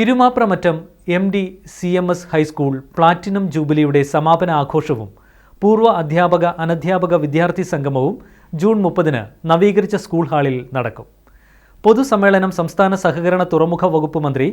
Irumapramattam MD CMS high school platinum ജൂബിലിയുടെ സമാപന ആഘോഷവും പൂർവ്വ അധ്യാപക അനധ്യാപക വിദ്യാർത്ഥി സംഗമവും ജൂൺ 30-ന് നവീകരിച്ച സ്കൂൾ ഹാളിൽ നടക്കും. പൊതുസമ്മേളനം സംസ്ഥാന സഹകരണ തുറമുഖ വകുപ്പ് മന്ത്രി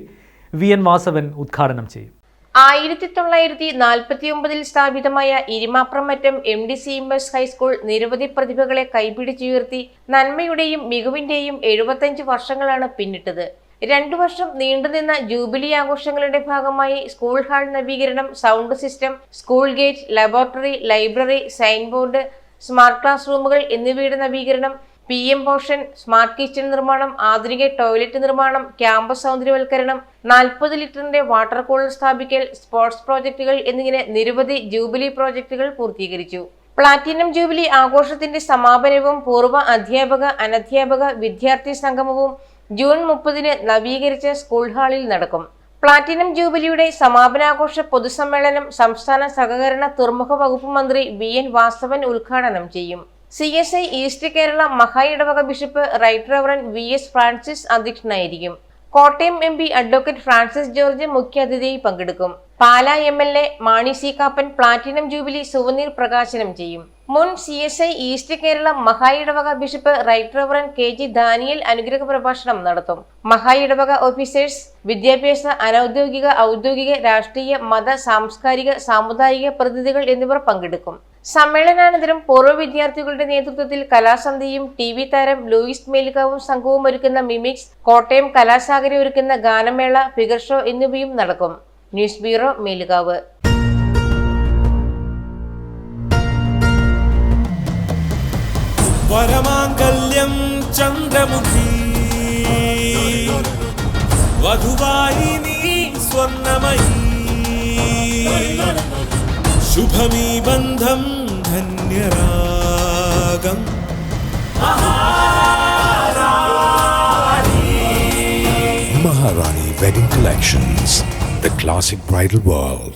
VN വാസവൻ ഉദ്ഘാടനം ചെയ്യും. 1949 സ്ഥാപിതമായ ഇരുമാപ്രമറ്റം MD CMS ഹൈസ്കൂൾ നിരവധി പ്രതിഭകളെ കൈപിടിച്ചുയർത്തി നന്മയുടെയും മികവിന്റെയും 75 വർഷങ്ങളാണ് പിന്നിട്ടത്. 2 വർഷം നീണ്ടുനിന്ന ജൂബിലി ആഘോഷങ്ങളുടെ ഭാഗമായി സ്കൂൾ ഹാൾ നവീകരണം, sound system, school gate, laboratory, library, sign board, smart class റൂമുകൾ എന്നിവയുടെ നവീകരണം, PM പോഷൻ, സ്മാർട്ട് കിച്ചൺ നിർമ്മാണം, ആധുനിക ടോയ്ലറ്റ് നിർമ്മാണം, ക്യാമ്പസ് സൗന്ദര്യവൽക്കരണം, 40 ലിറ്ററിന്റെ വാട്ടർ കൂളർ സ്ഥാപിക്കൽ, സ്പോർട്സ് പ്രോജക്റ്റുകൾ എന്നിങ്ങനെ നിരവധി ജൂബിലി പ്രോജക്റ്റുകൾ പൂർത്തീകരിച്ചു. പ്ലാറ്റിനം ജൂബിലി ആഘോഷത്തിന്റെ സമാപനവും പൂർവ്വ അധ്യാപക അനധ്യാപക വിദ്യാർത്ഥി സംഗമവും ജൂൺ 30-ന് നവീകരിച്ച സ്കൂൾ ഹാളിൽ നടക്കും. പ്ലാറ്റിനം ജൂബിലിയുടെ സമാപനാഘോഷ പൊതുസമ്മേളനം സംസ്ഥാന സഹകരണ തുറമുഖ വകുപ്പ് മന്ത്രി VN വാസവൻ ഉദ്ഘാടനം ചെയ്യും. CSI ഈസ്റ്റ് കേരള മഹാ ഇടവക bishop right reverend VS Francis അധ്യക്ഷനായിരിക്കും. Kottayam MP advocate Francis George മുഖ്യാതിഥിയായി പങ്കെടുക്കും. Pala MLA Mani C Kappan platinum jubilee souvenir പ്രകാശനം ചെയ്യും. മുൻ CSI ഈസ്റ്റ് കേരള മഹാ ഇടവക bishop right reverend KG Daniel അനുഗ്രഹ പ്രഭാഷണം നടത്തും. മഹാ ഇടവക ഓഫീസേഴ്സ്, വിദ്യാഭ്യാസ, അനൌദ്യോഗിക, ഔദ്യോഗിക, രാഷ്ട്രീയ, മത, സാംസ്കാരിക, സാമുദായിക പ്രതിനിധികൾ എന്നിവർ പങ്കെടുക്കും. സമ്മേളനാനന്തരം പൂർവ്വ വിദ്യാർത്ഥികളുടെ നേതൃത്വത്തിൽ കലാസന്ധ്യയും TV താരം ലൂയിസ് മേലുകാവും സംഘവും ഒരുക്കുന്ന മിമിക്സ്, കോട്ടയം കലാസാഗരം ഒരുക്കുന്ന ഗാനമേള, ഫിഗർ ഷോ എന്നിവയും നടക്കും. News bureau, Melukavu. വരമാംഗല്യം ചന്ദ്രമുഖി വധുവായി നീ സ്വർണ്ണമയി ശുഭമീ ബന്ധം ധന്യരാഗം Maharani Wedding Collections, the classic bridal world.